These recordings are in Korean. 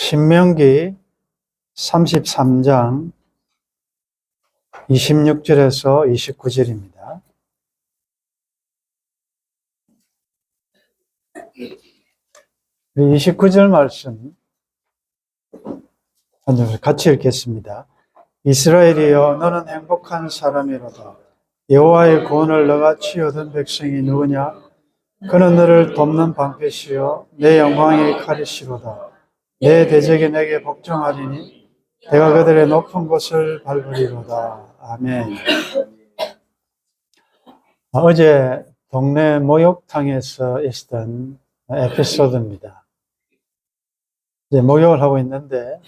신명기 33장 26절에서 29절입니다. 우리 29절 말씀 같이 읽겠습니다. 이스라엘이여 너는 행복한 사람이로다. 여호와의 구원을 너같이 얻은 백성이 누구냐? 그는 너를 돕는 방패시요 내 영광의 칼이시로다. 내 대적이 내게 복종하리니 내가 그들의 높은 곳을 밟으리로다. 아멘. 어제 동네 목욕탕에서 있었던 에피소드입니다. 이제 목욕을 하고 있는데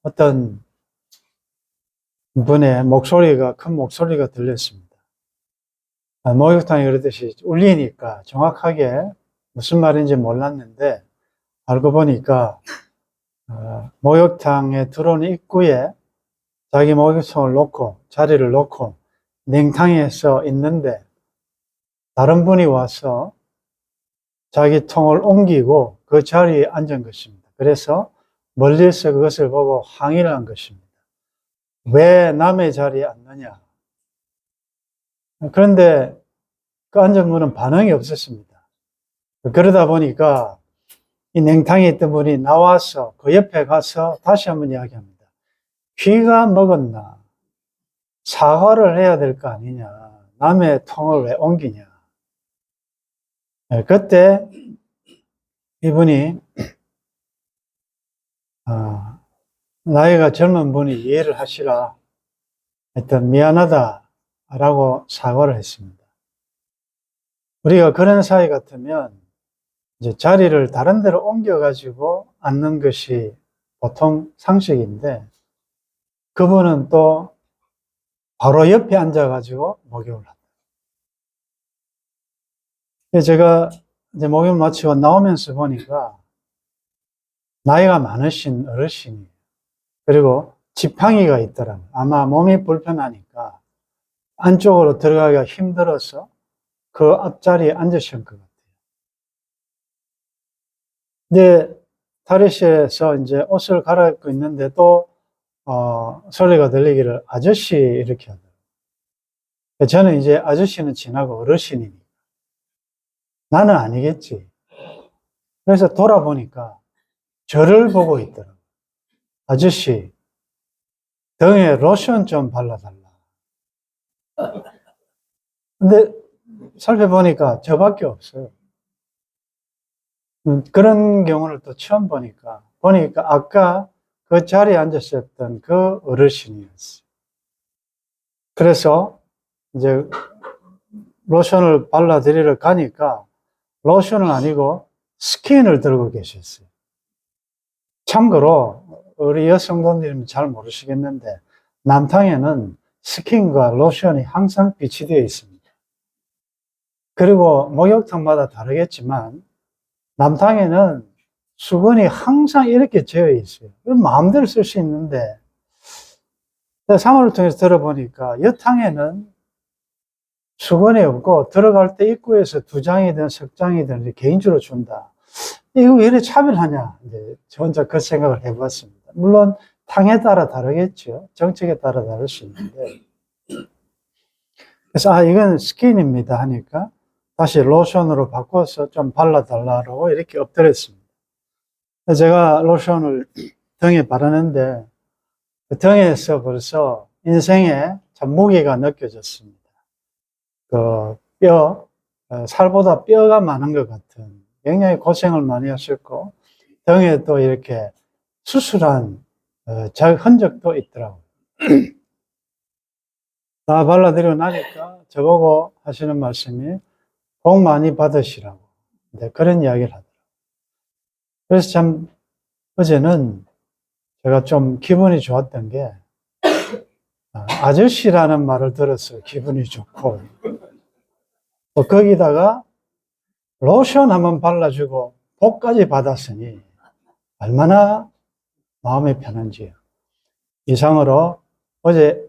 어떤 분의 목소리가, 큰 목소리가 들렸습니다. 목욕탕이 그러듯이 울리니까 정확하게 무슨 말인지 몰랐는데 알고 보니까 목욕탕에 들어오는 입구에 자기 목욕통을 놓고 자리를 놓고 냉탕에 서 있는데 다른 분이 와서 자기 통을 옮기고 그 자리에 앉은 것입니다. 그래서 멀리서 그것을 보고 항의를 한 것입니다. 왜 남의 자리에 앉느냐? 그런데 그 앉은 분은 반응이 없었습니다. 그러다 보니까 이 냉탕에 있던 분이 나와서 그 옆에 가서 다시 한번 이야기합니다. 귀가 먹었나? 사과를 해야 될 거 아니냐? 남의 통을 왜 옮기냐? 그때 이분이 나이가 젊은 분이 이해를 하시라 했던 미안하다라고 사과를 했습니다. 우리가 그런 사이 같으면 이제 자리를 다른 데로 옮겨가지고 앉는 것이 보통 상식인데 그분은 또 바로 옆에 앉아가지고 목욕을 한다. 제가 이제 목욕 마치고 나오면서 보니까 나이가 많으신 어르신이 그리고 지팡이가 있더라고요. 아마 몸이 불편하니까 안쪽으로 들어가기가 힘들어서 그 앞자리에 앉으신 것 같아요. 근데 탈의실에서 이제 옷을 갈아입고 있는데 또 소리가 들리기를 아저씨 이렇게 하더라고요. 저는 이제 아저씨는 지나고 어르신이니까 나는 아니겠지. 그래서 돌아보니까 저를 보고 있더라고요. 아저씨, 등에 로션 좀 발라달라. 근데 살펴보니까 저밖에 없어요. 그런 경우를 또 처음 보니까 아까 그 자리에 앉으셨던 그 어르신이었어요. 그래서 이제 로션을 발라드리러 가니까 로션은 아니고 스킨을 들고 계셨어요. 참고로 우리 여성분들은 잘 모르시겠는데 남탕에는 스킨과 로션이 항상 비치되어 있습니다. 그리고 목욕탕마다 다르겠지만 남탕에는 수건이 항상 이렇게 되어 있어요. 마음대로 쓸 수 있는데 상호를 통해서 들어보니까 여탕에는 수건이 없고 들어갈 때 입구에서 2장이든 석 장이든 개인주로 준다. 이거 왜 이렇게 차별하냐? 이제 저 혼자 그 생각을 해봤습니다. 물론 탕에 따라 다르겠죠. 정책에 따라 다를 수 있는데. 그래서 이건 스킨입니다 하니까 다시 로션으로 바꿔서 좀 발라달라고 이렇게 엎드렸습니다. 제가 로션을 등에 바르는데 그 등에서 벌써 인생에 참 무게가 느껴졌습니다. 그 살보다 뼈가 많은 것 같은 굉장히 고생을 많이 하셨고 등에 또 이렇게 수술한 흔적도 있더라고요. 다 발라드리고 나니까 저보고 하시는 말씀이 복 많이 받으시라고 그런 이야기를 하더라고요. 그래서 참 어제는 제가 좀 기분이 좋았던 게 아저씨라는 말을 들어서 기분이 좋고 또 거기다가 로션 한번 발라주고 복까지 받았으니 얼마나 마음이 편한지요. 이상으로 어제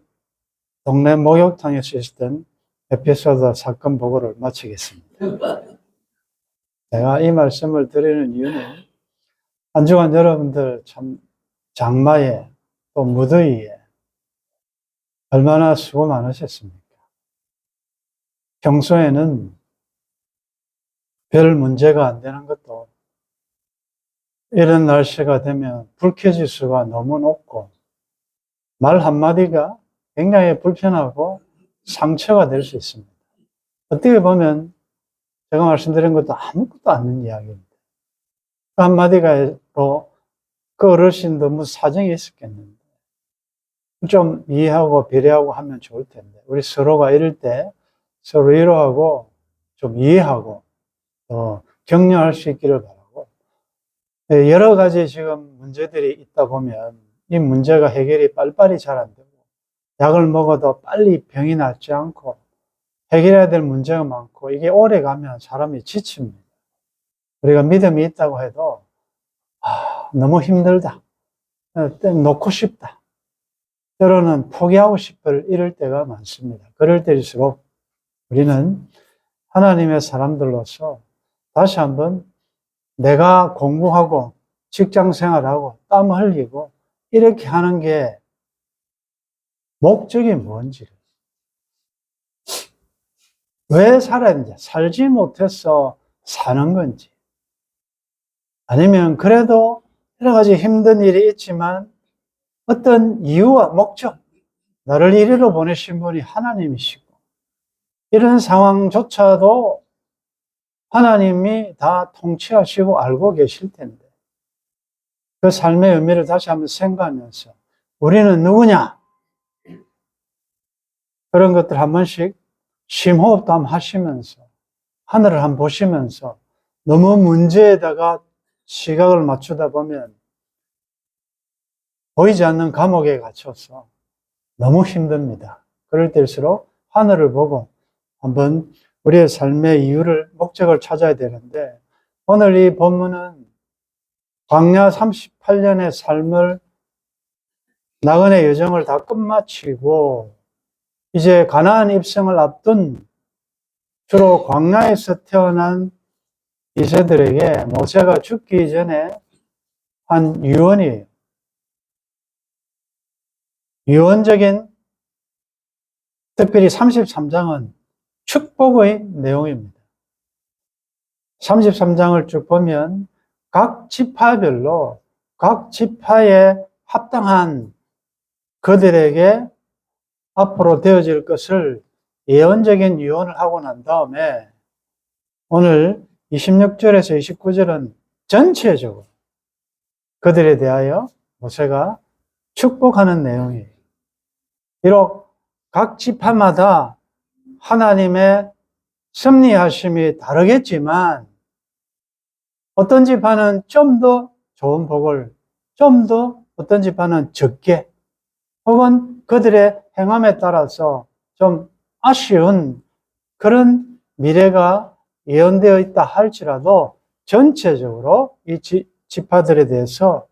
동네 목욕탕에서 있었던 에피소드 사건 보고를 마치겠습니다. 제가 이 말씀을 드리는 이유는 한 주간 여러분들 참 장마에 또 무더위에 얼마나 수고 많으셨습니까? 평소에는 별 문제가 안 되는 것도 이런 날씨가 되면 불쾌지수가 너무 높고 말 한마디가 굉장히 불편하고 상처가 될 수 있습니다. 어떻게 보면 제가 말씀드린 것도 아무것도 않는 이야기입니다. 그 한마디가로 그 어르신 너무 사정이 있었겠는데 좀 이해하고 배려하고 하면 좋을 텐데 우리 서로가 이럴 때 서로 위로하고 좀 이해하고 또 격려할 수 있기를 바라고 여러 가지 지금 문제들이 있다 보면 이 문제가 해결이 빨리빨리 잘 안 되고 약을 먹어도 빨리 병이 낫지 않고 해결해야 될 문제가 많고 이게 오래 가면 사람이 지칩니다. 우리가 믿음이 있다고 해도 너무 힘들다. 놓고 싶다. 때로는 포기하고 싶을 이럴 때가 많습니다. 그럴 때일수록 우리는 하나님의 사람들로서 다시 한번 내가 공부하고 직장 생활하고 땀 흘리고 이렇게 하는 게 목적이 뭔지를 왜 살아야 되는지 살지 못해서 사는 건지 아니면 그래도 여러 가지 힘든 일이 있지만 어떤 이유와 목적 나를 이리로 보내신 분이 하나님이시고 이런 상황조차도 하나님이 다 통치하시고 알고 계실 텐데 그 삶의 의미를 다시 한번 생각하면서 우리는 누구냐? 그런 것들 한 번씩 심호흡도 한번 하시면서 하늘을 한번 보시면서 너무 문제에다가 시각을 맞추다 보면 보이지 않는 감옥에 갇혀서 너무 힘듭니다. 그럴 때일수록 하늘을 보고 한번 우리의 삶의 이유를, 목적을 찾아야 되는데 오늘 이 본문은 광야 38년의 삶을 나그네 여정을 다 끝마치고 이제 가나안 입성을 앞둔 주로 광야에서 태어난 이세들에게 모세가 죽기 전에 한 유언이에요. 유언적인 특별히 33장은 축복의 내용입니다. 33장을 쭉 보면 각 지파별로 각 지파에 합당한 그들에게 앞으로 되어질 것을 예언적인 유언을 하고 난 다음에 오늘 26절에서 29절은 전체적으로 그들에 대하여 모세가 축복하는 내용이에요. 비록 각 지파마다 하나님의 섭리하심이 다르겠지만 어떤 지파는 좀 더 좋은 복을, 좀 더 어떤 지파는 적게 혹은 그들의 행함에 따라서 좀 아쉬운 그런 미래가 예언되어 있다 할지라도 전체적으로 이 지파들에 대해서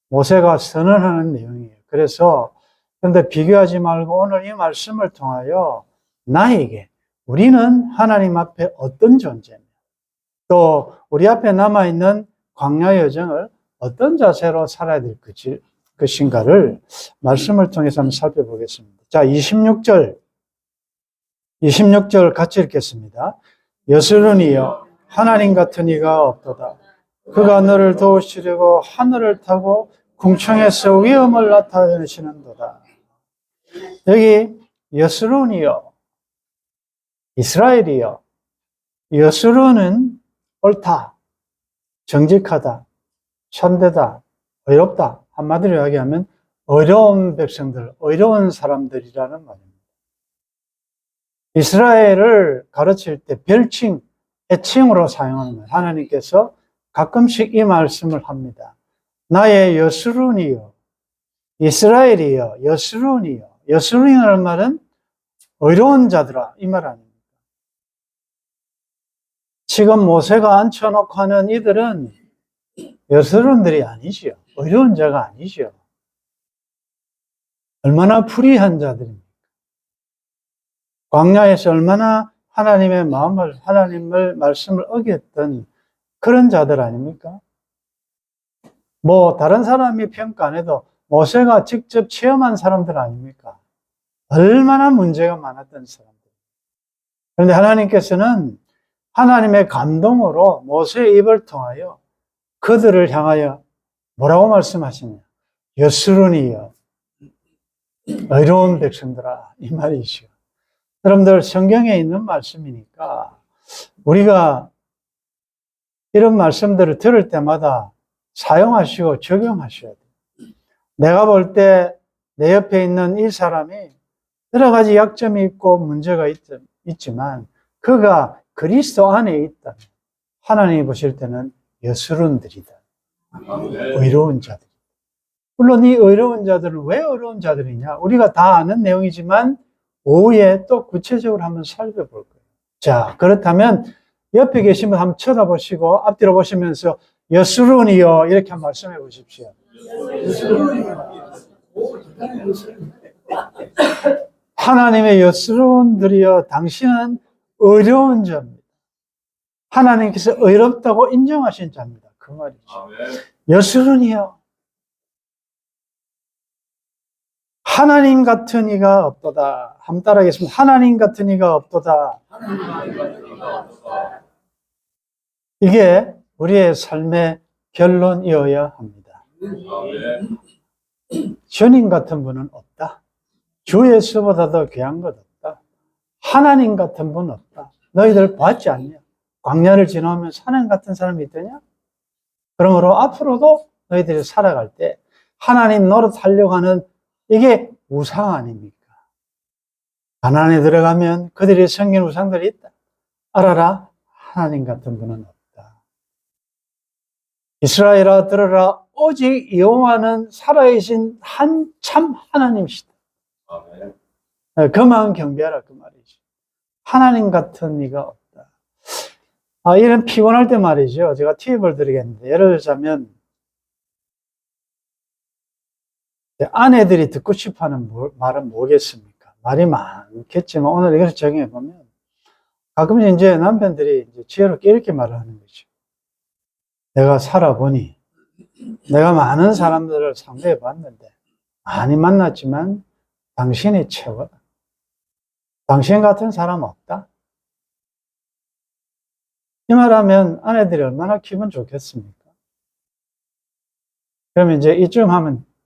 모세가 선언하는 내용이에요. 그래서 그런데 비교하지 말고 오늘 이 말씀을 통하여 나에게 우리는 하나님 앞에 어떤 존재냐 또 우리 앞에 남아있는 광야 여정을 어떤 자세로 살아야 될 것인가를 말씀을 통해서 한번 살펴보겠습니다. 자, 26절 같이 읽겠습니다. 여스룬이여 하나님 같은 이가 없도다. 그가 너를 도우시려고 하늘을 타고 궁창에서 위엄을 나타내시는도다. 여기 여스룬이여 이스라엘이여 여스룬은 옳다, 정직하다, 참되다, 의롭다. 한마디로 이야기하면 어려운 백성들, 어려운 사람들이라는 말입니다. 이스라엘을 가르칠 때 별칭, 애칭으로 사용하는 거예요. 하나님께서 가끔씩 이 말씀을 합니다. 나의 여스룬이여, 이스라엘이여, 여스룬이여. 여스룬이라는 말은 어려운 자들아, 이 말 아닙니다. 지금 모세가 앉혀놓고 하는 이들은 여스룬들이 아니지요. 어려운 자가 아니지요. 얼마나 불의한 자들입니까? 광야에서 얼마나 하나님의 마음을, 하나님의 말씀을 어겼던 그런 자들 아닙니까? 뭐 다른 사람이 평가 안 해도 모세가 직접 체험한 사람들 아닙니까? 얼마나 문제가 많았던 사람들. 그런데 하나님께서는 하나님의 감동으로 모세의 입을 통하여 그들을 향하여 뭐라고 말씀하시냐? 여스run이여 의로운 백성들아, 이 말이시요. 여러분들 성경에 있는 말씀이니까 우리가 이런 말씀들을 들을 때마다 사용하시고 적용하셔야 돼요. 내가 볼 때 내 옆에 있는 이 사람이 여러 가지 약점이 있고 문제가 있지만 그가 그리스도 안에 있다. 하나님이 보실 때는 여스run들이다. 의로운 자들. 물론 이 의로운 자들은 왜 의로운 자들이냐? 우리가 다 아는 내용이지만 오후에 또 구체적으로 한번 살펴볼 거예요. 자, 그렇다면 옆에 계신 분 한번 쳐다보시고 앞뒤로 보시면서 여스run이요 이렇게 한번 말씀해 보십시오. 하나님의 여스run들이여 당신은 의로운 자입니다. 하나님께서 의롭다고 인정하신 자입니다. 그 말이죠. 여스run이요. 하나님 같은 이가 없도다. 한번 따라하겠습니다. 하나님 같은 이가 없도다. 이게 우리의 삶의 결론이어야 합니다. 주님 같은 분은 없다. 주 예수보다 더 귀한 것 없다. 하나님 같은 분 없다. 너희들 봤지 않냐? 광야를 지나오면 하나님 같은 사람이 있더냐? 그러므로 앞으로도 너희들이 살아갈 때 하나님 노릇하려고 하는 이게 우상 아닙니까? 가나안에 들어가면 그들이 섬긴 우상들이 있다. 알아라, 하나님 같은 분은 없다. 이스라엘아 들어라, 오직 여호와는 살아계신 한 참 하나님이시다. 그만 경배하라 그 말이죠. 하나님 같은 이가 없다. 이런 피곤할 때 말이죠. 제가 팁을 드리겠는데 예를 들자면 아내들이 듣고 싶어하는 말은 뭐겠습니까? 말이 많겠지만 오늘 이것을 정해 보면 가끔 이제 남편들이 이제 지혜롭게 이렇게 말을 하는 거죠. 내가 살아보니 내가 많은 사람들을 상대해 봤는데 많이 만났지만 당신이 최고다. 당신 같은 사람 없다. 이 말하면 아내들이 얼마나 기분 좋겠습니까? 그러면 이제 이쯤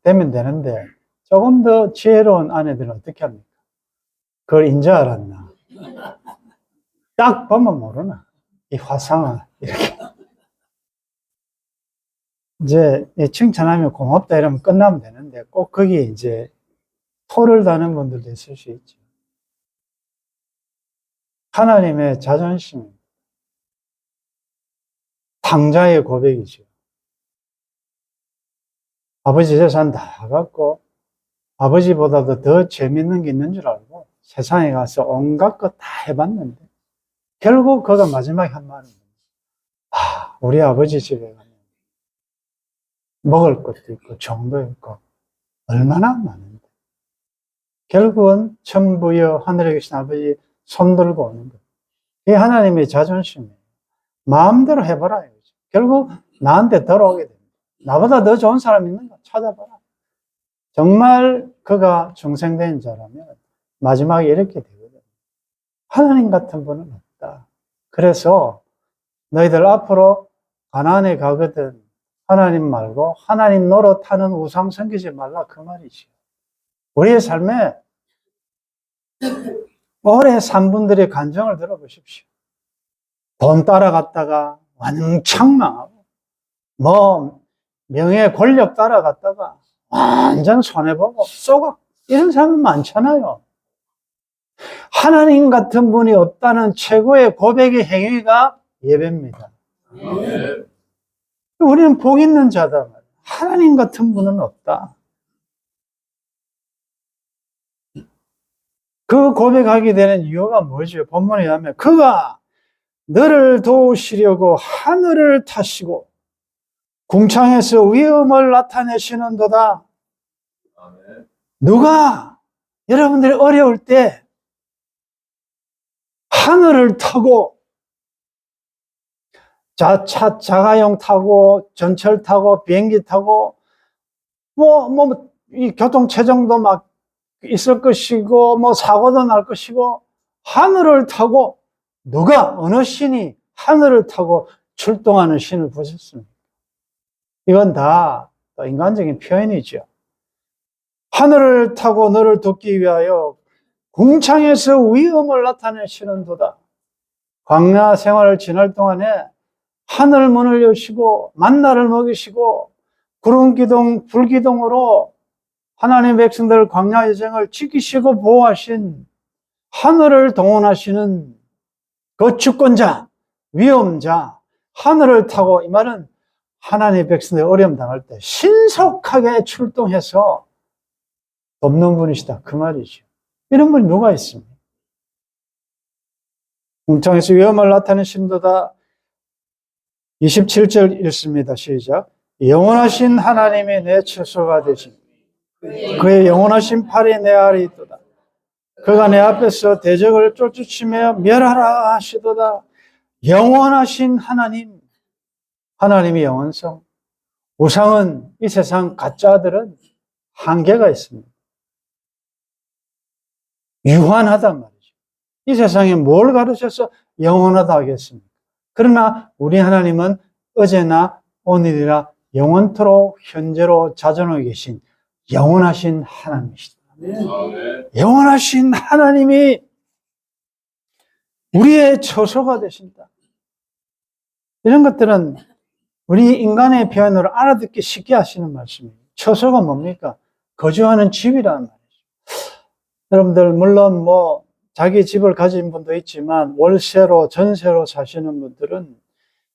되면 되는데 조금 더 지혜로운 아내들은 어떻게 합니까? 그걸 인지 알았나? 딱 보면 모르나? 이 화상을 이렇게 이제 칭찬하면 고맙다 이러면 끝나면 되는데 꼭 거기에 이제 토를 다는 분들도 있을 수 있죠. 하나님의 자존심, 탕자의 고백이죠. 아버지 재산 다 갖고 아버지보다도 더 재밌는 게 있는 줄 알고 세상에 가서 온갖 것 다 해봤는데 결국 그가 마지막에 한 말은 우리 아버지 집에 가면 먹을 것도 있고 정도 있고 얼마나 많은데 결국은 천부여 하늘에 계신 아버지 손들고 오는 거예요. 이게 하나님의 자존심이에요. 마음대로 해봐라 이거죠. 결국 나한테 돌아오게 됩니다. 나보다 더 좋은 사람 있는가 찾아봐라. 정말 그가 중생된 자라면 마지막에 이렇게 되거든요. 하나님 같은 분은 없다. 그래서 너희들 앞으로 가나안에 가거든 하나님 말고 하나님 노릇하는 우상 섬기지 말라 그 말이죠. 우리의 삶에 오래 산 분들의 간증을 들어보십시오. 돈 따라갔다가 완창 망하고 명예 권력 따라갔다가 완전 손해보고 쏘가 이런 사람 많잖아요. 하나님 같은 분이 없다는 최고의 고백의 행위가 예배입니다. 우리는 복 있는 자다. 하나님 같은 분은 없다. 그 고백하게 되는 이유가 뭐죠? 본문에 의하면 그가 너를 도우시려고 하늘을 타시고 궁창에서 위엄을 나타내시는도다. 누가 여러분들이 어려울 때 하늘을 타고 자가용 타고, 전철 타고, 비행기 타고, 이 교통체증도 막 있을 것이고, 사고도 날 것이고, 하늘을 타고, 어느 신이 하늘을 타고 출동하는 신을 보셨습니까? 이건 다 인간적인 표현이죠. 하늘을 타고 너를 돕기 위하여 궁창에서 위엄을 나타내시는 도다. 광야 생활을 지날 동안에 하늘 문을 여시고 만나를 먹이시고 구름 기둥, 불 기둥으로 하나님의 백성들 광야 여정을 지키시고 보호하신 하늘을 동원하시는 그 주권자, 위엄자, 하늘을 타고, 이 말은 하나님의 백성들이 어려움 당할 때 신속하게 출동해서 돕는 분이시다, 그 말이죠. 이런 분이 누가 있습니까? 궁창에서 위엄을 나타내신도다. 27절 읽습니다. 시작. 영원하신 하나님이 내 처소가 되신 그의 영원하신 팔이 내 아래 있도다. 그가 내 앞에서 대적을 쫓으치며 멸하라 하시도다. 영원하신 하나님, 하나님의 영원성. 우상은, 이 세상 가짜들은 한계가 있습니다. 유한하단 말이죠. 이 세상에 뭘 가르쳐서 영원하다 하겠습니까? 그러나 우리 하나님은 어제나 오늘이라 영원토록 현재로 자존하고 계신 영원하신 하나님이시다. 영원하신 하나님이 우리의 처소가 되신다. 이런 것들은 우리 인간의 표현으로 알아듣기 쉽게 하시는 말씀이에요. 처소가 뭡니까? 거주하는 집이라는 말이죠. 여러분들 물론 자기 집을 가진 분도 있지만 월세로 전세로 사시는 분들은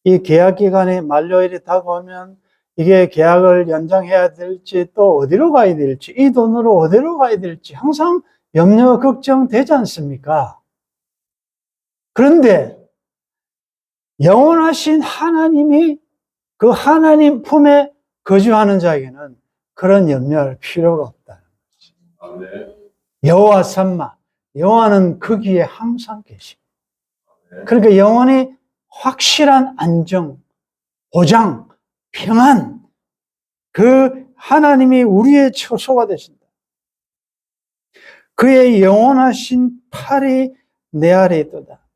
이 계약 기간이 만료일이 다가오면 이게 계약을 연장해야 될지 또 어디로 가야 될지 이 돈으로 어디로 가야 될지 항상 염려 걱정되지 않습니까? 그런데 영원하신 하나님이 그 하나님 품에 거주하는 자에게는 그런 염려할 필요가 없다는 거죠. 여호와 삼마, 여호와는 거기에 항상 계십니다. 그러니까 영원히 확실한 안정, 보장, 평안, 그 하나님이 우리의 처소가 되신다. 그의 영원하신 팔이 내 아래 있도다.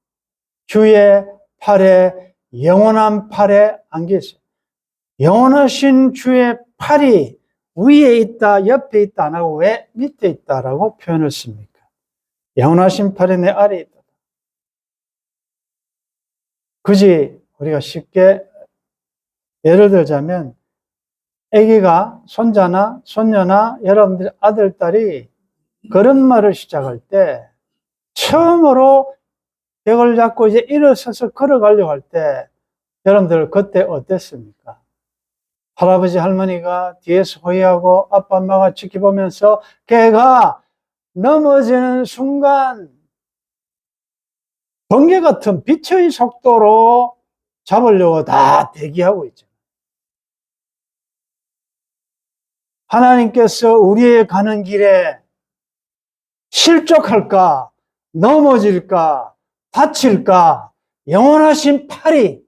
주의 팔에, 영원한 팔에 안겨 있어요. 영원하신 주의 팔이 위에 있다, 옆에 있다 안 하고 왜 밑에 있다라고 표현을 씁니까? 영원하신 팔이 내 아래 있다. 굳이 우리가 쉽게 예를 들자면 아기가 손자나 손녀나 여러분들 아들, 딸이 걸음마를 시작할 때 처음으로 벽을 잡고 이제 일어서서 걸어가려고 할 때 여러분들 그때 어땠습니까? 할아버지 할머니가 뒤에서 호위하고 아빠 엄마가 지켜보면서 걔가 넘어지는 순간 번개 같은 빛의 속도로 잡으려고 다 대기하고 있죠. 하나님께서 우리의 가는 길에 실족할까, 넘어질까, 다칠까, 영원하신 팔이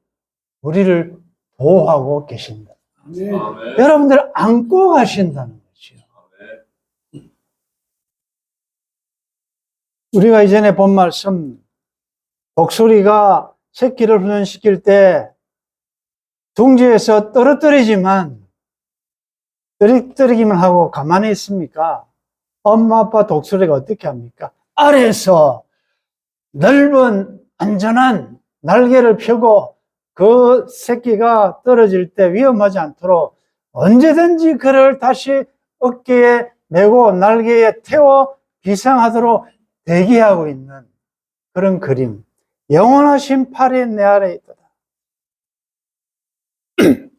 우리를 보호하고 계신다. 네. 여러분들 안고 가신다는 거죠. 우리가 이전에 본 말씀, 독수리가 새끼를 훈련시킬 때 둥지에서 떨어뜨리기만 하고 가만히 있습니까? 엄마 아빠 독수리가 어떻게 합니까? 아래에서 넓은 안전한 날개를 펴고 그 새끼가 떨어질 때 위험하지 않도록 언제든지 그를 다시 어깨에 메고 날개에 태워 비상하도록 대기하고 있는 그런 그림. 영원하신 팔이 내 아래 있다.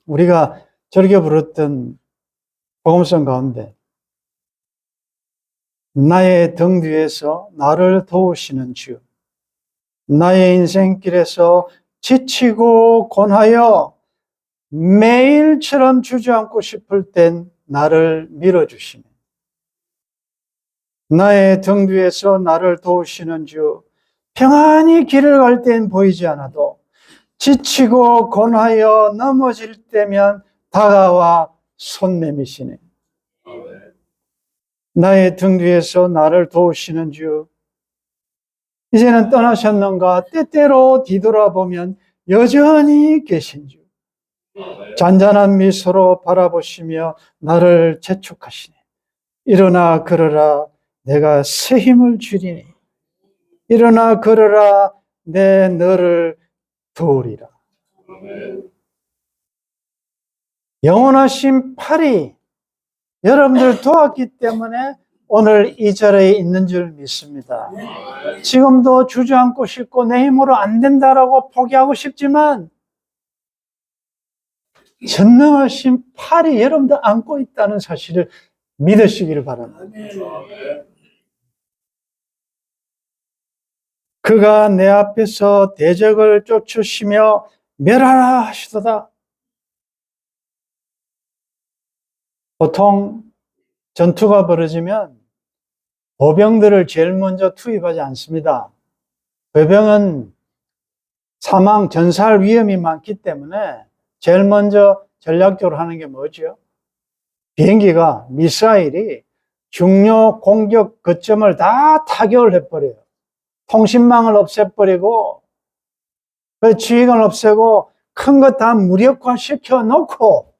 우리가 즐겨 부르던 복음성 가운데 나의 등 뒤에서 나를 도우시는 주, 나의 인생길에서 지치고 곤하여 매일처럼 주저앉고 싶을 땐 나를 밀어주시네. 나의 등 뒤에서 나를 도우시는 주, 평안히 길을 갈 땐 보이지 않아도 지치고 곤하여 넘어질 때면 다가와 손 내미시네. 나의 등 뒤에서 나를 도우시는 주, 이제는 떠나셨는가? 때때로 뒤돌아보면 여전히 계신 주, 잔잔한 미소로 바라보시며 나를 재촉하시네. 일어나 걸어라, 내가 새 힘을 주리니. 일어나 걸어라, 내 너를 도우리라. 영원하신 팔이 여러분들 도왔기 때문에 오늘 이 자리에 있는 줄 믿습니다. 지금도 주저앉고 싶고 내 힘으로 안 된다라고 포기하고 싶지만 전능하신 팔이 여러분들 안고 있다는 사실을 믿으시기를 바랍니다. 그가 내 앞에서 대적을 쫓으시며 멸하라 하시도다. 보통 전투가 벌어지면 보병들을 제일 먼저 투입하지 않습니다. 보병은 사망, 전사할 위험이 많기 때문에 제일 먼저 전략적으로 하는 게 뭐죠? 비행기가, 미사일이 중요 공격 거점을 다 타격을 해버려요. 통신망을 없애버리고, 그 지휘관을 없애고, 큰 거 다 무력화시켜 놓고,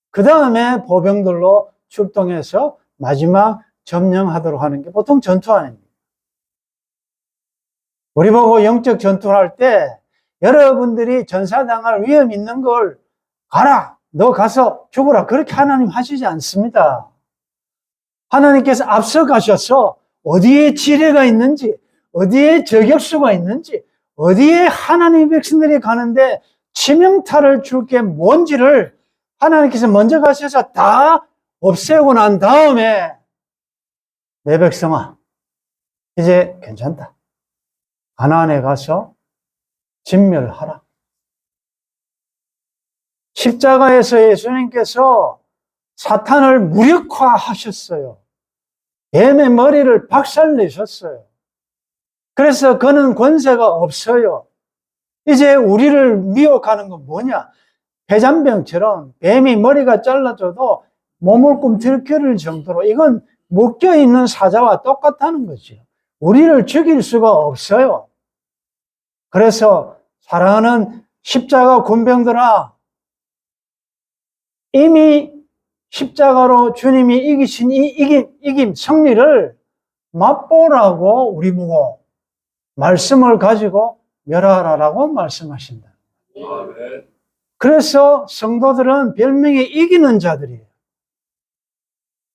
그 다음에 보병들로 출동해서 마지막 점령하도록 하는 게 보통 전투 아닙니다. 우리 보고 영적 전투를 할 때 여러분들이 전사당할 위험 있는 걸 가라, 너 가서 죽어라, 그렇게 하나님 하시지 않습니다. 하나님께서 앞서 가셔서 어디에 지뢰가 있는지, 어디에 저격수가 있는지, 어디에 하나님의 백성들이 가는데 치명타를 줄 게 뭔지를 하나님께서 먼저 가셔서 다 없애고 난 다음에 내 백성아, 이제 괜찮다. 가나안에 가서 진멸하라. 십자가에서 예수님께서 사탄을 무력화하셨어요. 뱀의 머리를 박살내셨어요. 그래서 그는 권세가 없어요. 이제 우리를 미혹하는 건 뭐냐? 폐잔병처럼 뱀이 머리가 잘라져도 몸을 꿈틀거릴 정도로 이건 묶여있는 사자와 똑같다는 거죠. 우리를 죽일 수가 없어요. 그래서 사랑하는 십자가 군병들아, 이미 십자가로 주님이 이기신 이 이김, 승리를 맛보라고 우리 보고 말씀을 가지고 멸하라라고 말씀하신다. 그래서 성도들은 별명이 이기는 자들이에요.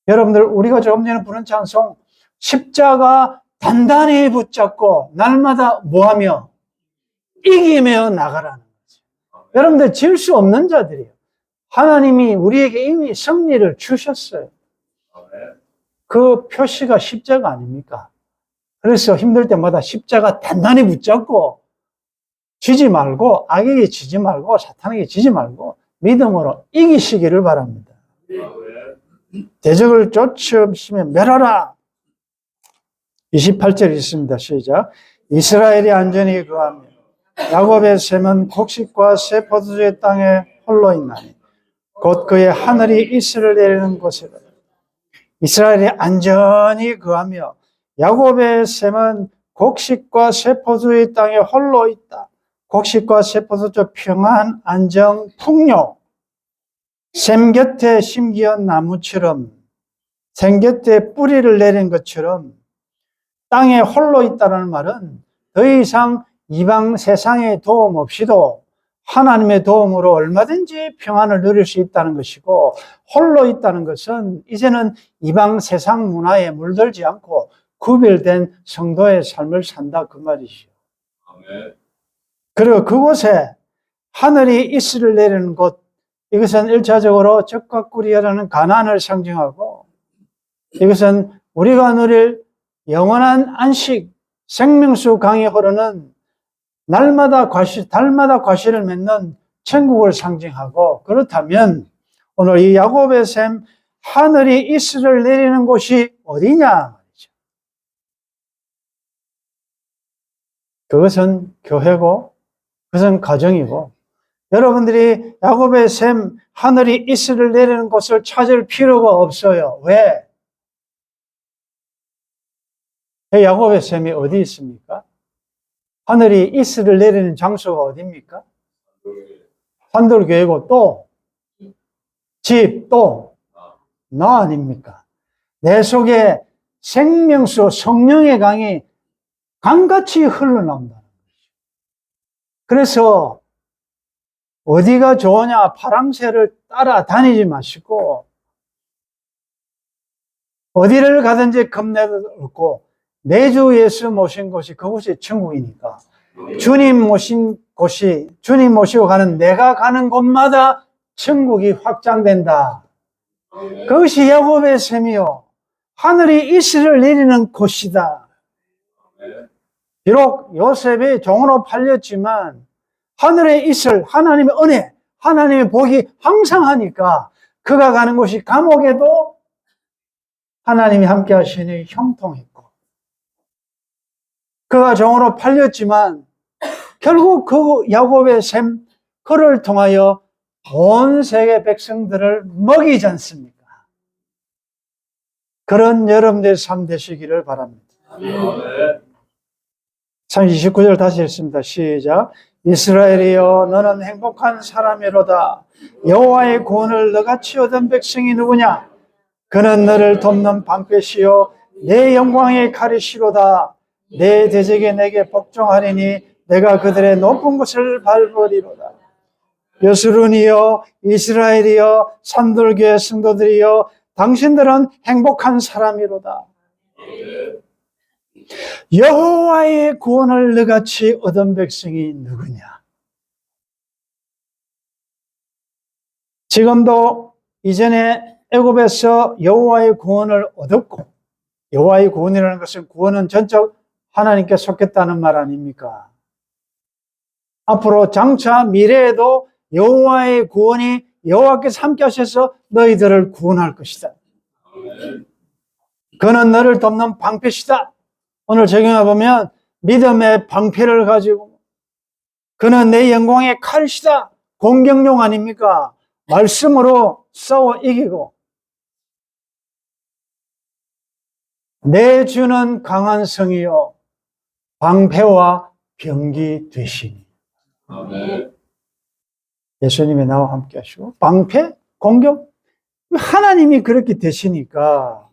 여러분들, 우리가 조금 전에 부른 찬송, 십자가 단단히 붙잡고 날마다 뭐하며? 이기며 나가라는 거죠. 여러분들, 질 수 없는 자들이에요. 하나님이 우리에게 이미 승리를 주셨어요. 그 표시가 십자가 아닙니까? 그래서 힘들 때마다 십자가 단단히 붙잡고 지지 말고, 악에게 지지 말고, 사탄에게 지지 말고 믿음으로 이기시기를 바랍니다. 대적을 쫓으시면 멸하라. 28절 있습니다. 시작. 이스라엘이 안전히 거하며 야곱의 샘은 곡식과 새 포도주의 땅에 홀로 있나니 곧 그의 하늘이 이슬을 내리는 곳이라. 이스라엘이 안전히 거하며 야곱의 샘은 곡식과 새 포도주의 땅에 홀로 있다. 곡식과 새 포도주, 평안, 안정, 풍요. 샘 곁에 심기한 나무처럼, 샘 곁에 뿌리를 내린 것처럼 땅에 홀로 있다는 말은 더 이상 이방 세상의 도움 없이도 하나님의 도움으로 얼마든지 평안을 누릴 수 있다는 것이고, 홀로 있다는 것은 이제는 이방 세상 문화에 물들지 않고 구별된 성도의 삶을 산다, 그 말이죠. 그리고 그곳에 하늘이 이슬을 내리는 곳, 이것은 1차적으로 적과 꿀이라는 가난을 상징하고, 이것은 우리가 누릴 영원한 안식, 생명수 강이 흐르는 달마다 과실을 맺는 천국을 상징하고, 그렇다면 오늘 이 야곱의 샘, 하늘이 이슬을 내리는 곳이 어디냐? 그것은 교회고 그것은 가정이고, 여러분들이 야곱의 샘, 하늘이 이슬을 내리는 곳을 찾을 필요가 없어요. 왜? 야곱의 샘이 어디 있습니까? 하늘이 이슬을 내리는 장소가 어디입니까? 산돌교회고 또 집, 또 나 아닙니까? 내 속에 생명수 성령의 강이 강같이 흘러나온다는 거죠. 그래서 어디가 좋으냐 파랑새를 따라다니지 마시고 어디를 가든지 겁내도 없고 내주 예수 모신 곳이 그곳이 천국이니까 주님 모신 곳이 주님 모시고 가는 내가 가는 곳마다 천국이 확장된다. 그것이 야곱의 셈이요 하늘이 이슬을 내리는 곳이다. 비록 요셉이 종으로 팔렸지만 하늘의 이슬, 하나님의 은혜, 하나님의 복이 항상 하니까 그가 가는 곳이 감옥에도 하나님이 함께 하시니 형통했고 그가 종으로 팔렸지만 결국 그 야곱의 셈, 그를 통하여 온 세계 백성들을 먹이지 않습니까? 그런 여러분들의 삶 되시기를 바랍니다. 29절 다시 읽습니다. 시작. 이스라엘이여 너는 행복한 사람이로다. 여호와의 구원을 너같이 얻은 백성이 누구냐? 그는 너를 돕는 방패시요 내 영광의 칼이시로다. 내 대적이 내게 복종하리니 내가 그들의 높은 곳을 밟으리로다. 여수론이여 이스라엘이여 산돌교회 성도들이여 당신들은 행복한 사람이로다. 여호와의 구원을 너같이 얻은 백성이 누구냐? 지금도 이전에 애굽에서 여호와의 구원을 얻었고 여호와의 구원이라는 것은 구원은 전적 하나님께 속했다는 말 아닙니까? 앞으로 장차 미래에도 여호와의 구원이 여호와께서 함께 하셔서 너희들을 구원할 것이다. 그는 너를 돕는 방패시다. 오늘 적용해 보면 믿음의 방패를 가지고 그는 내 영광의 칼이시다. 공격용 아닙니까? 말씀으로 싸워 이기고 내 주는 강한 성이요 방패와 병기 되시니. 아멘. 예수님이 나와 함께 하시고 방패, 공격 하나님이 그렇게 되시니까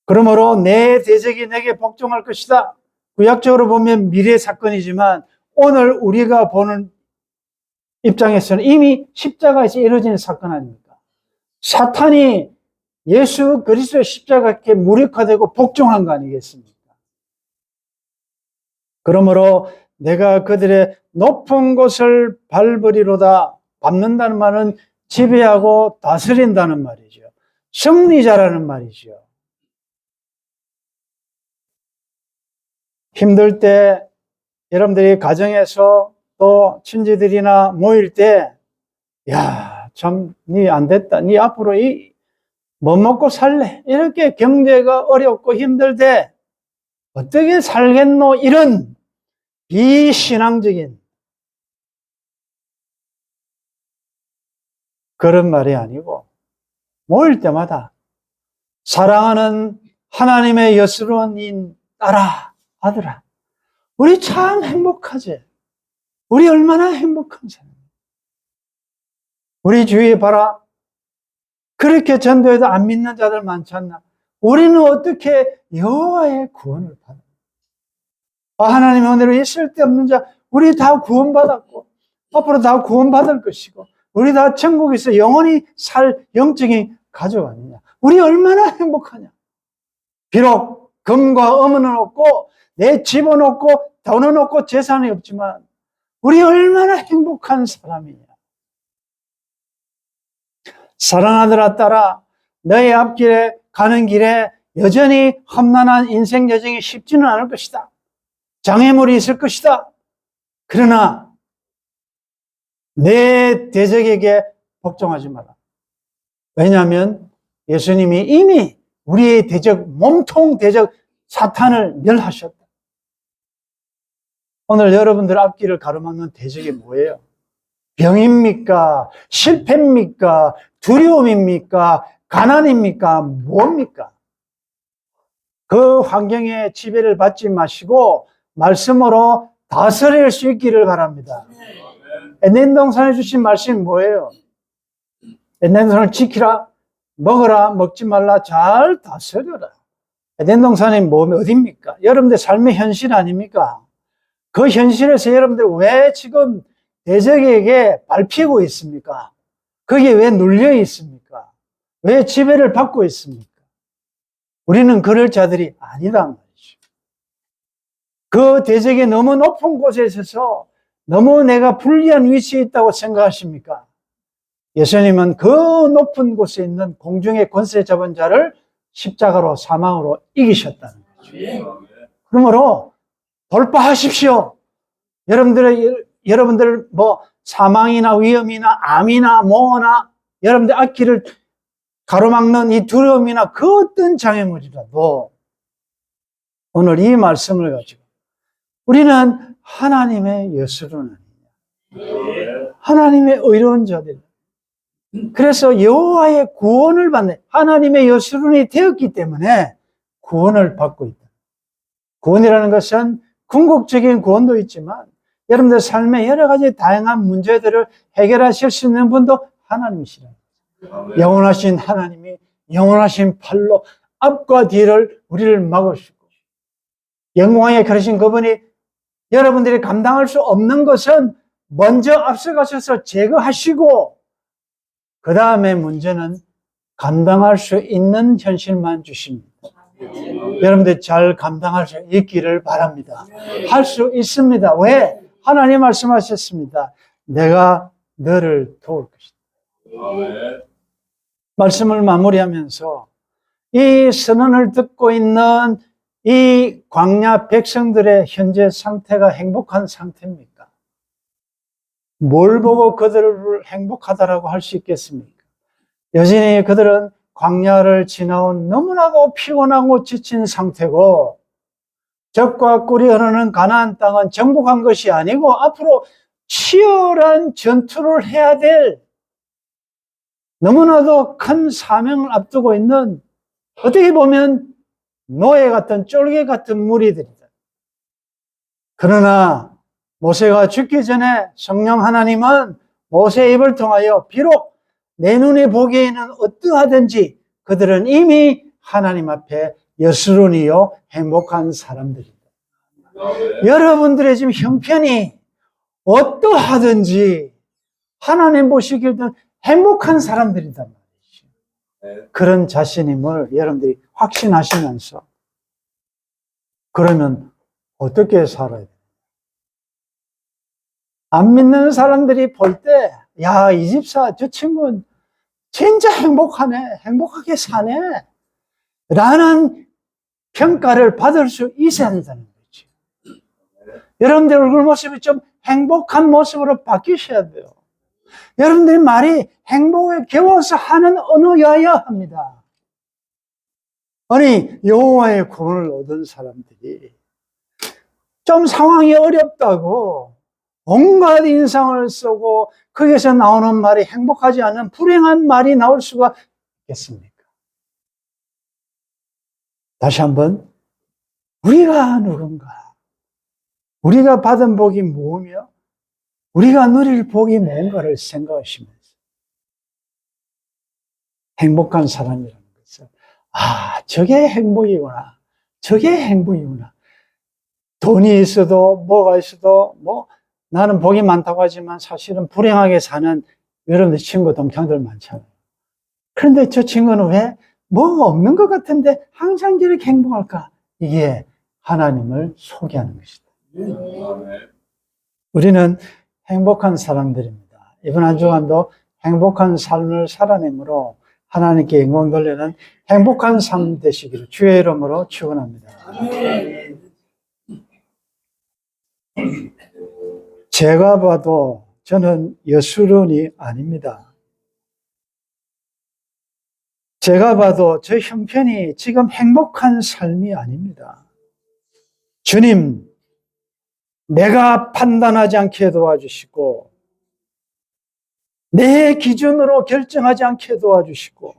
그러므로 내 대적이 내게 복종할 것이다. 구약적으로 보면 미래 사건이지만 오늘 우리가 보는 입장에서는 이미 십자가에서 이루어진 사건 아닙니까? 사탄이 예수 그리스도의 십자가께 무력화되고 복종한 거 아니겠습니까? 그러므로 내가 그들의 높은 곳을 밟으리로다. 밟는다는 말은 지배하고 다스린다는 말이죠. 승리자라는 말이죠. 힘들 때 여러분들이 가정에서 또 친지들이나 모일 때 야, 참 니 안 됐다. 니 앞으로 뭐 먹고 살래? 이렇게 경제가 어렵고 힘들 때 어떻게 살겠노? 이런 비신앙적인 그런 말이 아니고 모일 때마다 사랑하는 하나님의 여스러운 딸아, 아들아, 우리 참 행복하지? 우리 얼마나 행복한 사람? 우리 주위에 봐라. 그렇게 전도해도 안 믿는 자들 많지 않나? 우리는 어떻게 여호와의 구원을 받아? 하나님의 은혜로 이 쓸데없는 자, 우리 다 구원받았고 앞으로 다 구원받을 것이고 우리 다 천국에서 영원히 살 영적인 가족 아니냐? 우리 얼마나 행복하냐? 비록 금과 은은 없고 내 집은 없고 돈은 없고 재산이 없지만 우리 얼마나 행복한 사람이냐? 사랑하더라 딸아, 너의 앞길에 가는 길에 여전히 험난한 인생 여정이 쉽지는 않을 것이다. 장애물이 있을 것이다. 그러나 내 대적에게 복종하지 마라. 왜냐하면 예수님이 이미 우리의 대적, 몸통 대적 사탄을 멸하셨다. 오늘 여러분들 앞길을 가로막는 대적이 뭐예요? 병입니까? 실패입니까? 두려움입니까? 가난입니까? 뭡니까? 그 환경에 지배를 받지 마시고 말씀으로 다스릴 수 있기를 바랍니다. 에덴 동산에 주신 말씀이 뭐예요? 에덴 동산을 지키라, 먹어라, 먹지 말라, 잘 다스려라. 에덴 동산이 어디입니까? 여러분들 삶의 현실 아닙니까? 그 현실에서 여러분들 왜 지금 대적에게 밟히고 있습니까? 거기에 왜 눌려 있습니까? 왜 지배를 받고 있습니까? 우리는 그럴 자들이 아니란 말이죠. 그 대적이 너무 높은 곳에 있어서 너무 내가 불리한 위치에 있다고 생각하십니까? 예수님은 그 높은 곳에 있는 공중의 권세 잡은 자를 십자가로 사망으로 이기셨다는 거죠. 그러므로 돌파하십시오. 여러분들 사망이나 위험이나 암이나 뭐나 여러분들 앞길을 가로막는 이 두려움이나 그 어떤 장애물이라도 오늘 이 말씀을 가지고 우리는 하나님의 여수로는 하나님의 의로운 자들. 그래서 여호와의 구원을 받는 하나님의 여수론이 되었기 때문에 구원을 받고 있다. 구원이라는 것은 궁극적인 구원도 있지만 여러분들 삶의 여러 가지 다양한 문제들을 해결하실 수 있는 분도 하나님이시라. 영원하신 하나님이 영원하신 팔로 앞과 뒤를 우리를 막으시고 영광에 그러신 그분이 여러분들이 감당할 수 없는 것은 먼저 앞서가셔서 제거하시고 그 다음에 문제는 감당할 수 있는 현실만 주십니다. 여러분들 잘 감당할 수 있기를 바랍니다. 할 수 있습니다. 왜? 하나님 말씀하셨습니다. 내가 너를 도울 것이다. 말씀을 마무리하면서 이 선언을 듣고 있는 이 광야 백성들의 현재 상태가 행복한 상태입니까? 뭘 보고 그들을 행복하다라고 할 수 있겠습니까? 여전히 그들은 광야를 지나온 너무나도 피곤하고 지친 상태고 적과 꿀이 흐르는 가나안 땅은 정복한 것이 아니고 앞으로 치열한 전투를 해야 될 너무나도 큰 사명을 앞두고 있는 어떻게 보면 노예 같은 쫄개 같은 무리들이다. 그러나 모세가 죽기 전에 성령 하나님은 모세의 입을 통하여 비록 내 눈에 보기에는 어떠하든지 그들은 이미 하나님 앞에 여스론이요 행복한 사람들이다. 여러분들의 지금 형편이 어떠하든지 하나님 보시기에는 행복한 사람들이단 말이죠. 그런 자신임을 여러분들이 확신하시면서 그러면 어떻게 살아야 돼요? 안 믿는 사람들이 볼 때, 야, 이 집사, 저 친구는 진짜 행복하네, 행복하게 사네, 라는 평가를 받을 수 있어야 한다는 거지. 여러분들 얼굴 모습이 좀 행복한 모습으로 바뀌셔야 돼요. 여러분들의 말이 행복에 겨워서 하는 언어여야 합니다. 아니, 여호와의 구원을 얻은 사람들이 좀 상황이 어렵다고 온갖 인상을 쓰고 거기에서 나오는 말이 행복하지 않은 불행한 말이 나올 수가 있겠습니까? 다시 한번 우리가 누군가, 우리가 받은 복이 뭐며 우리가 누릴 복이 뭔가를 생각하시면서 행복한 사람이라는 것은 저게 행복이구나, 저게 행복이구나. 돈이 있어도 뭐가 있어도 나는 복이 많다고 하지만 사실은 불행하게 사는 여러분들 친구 동창들 많잖아요. 그런데 저 친구는 왜 뭐가 없는 것 같은데 항상 저렇게 행복할까? 이게 하나님을 소개하는 것이다. 우리는 행복한 사람들입니다. 이번 한 주간도 행복한 삶을 살아내므로 하나님께 영광 돌리는 행복한 삶 되시기를 주의 이름으로 축원합니다. 제가 봐도 저는 여수론이 아닙니다. 제가 봐도 저 형편이 지금 행복한 삶이 아닙니다. 주님, 내가 판단하지 않게 도와주시고 내 기준으로 결정하지 않게 도와주시고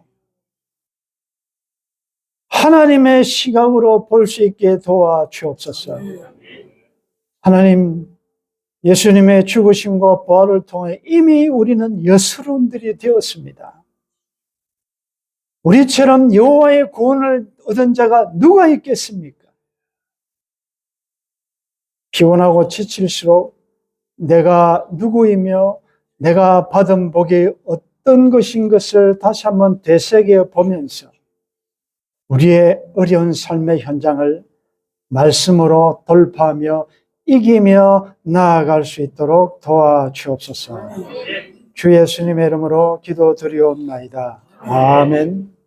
하나님의 시각으로 볼 수 있게 도와주옵소서. 하나님, 예수님의 죽으심과 부활을 통해 이미 우리는 여수론들이 되었습니다. 우리처럼 여호와의 구원을 얻은 자가 누가 있겠습니까? 피곤하고 지칠수록 내가 누구이며 내가 받은 복이 어떤 것인 것을 다시 한번 되새겨 보면서 우리의 어려운 삶의 현장을 말씀으로 돌파하며 이기며 나아갈 수 있도록 도와주옵소서. 주 예수님의 이름으로 기도드리옵나이다. 아멘.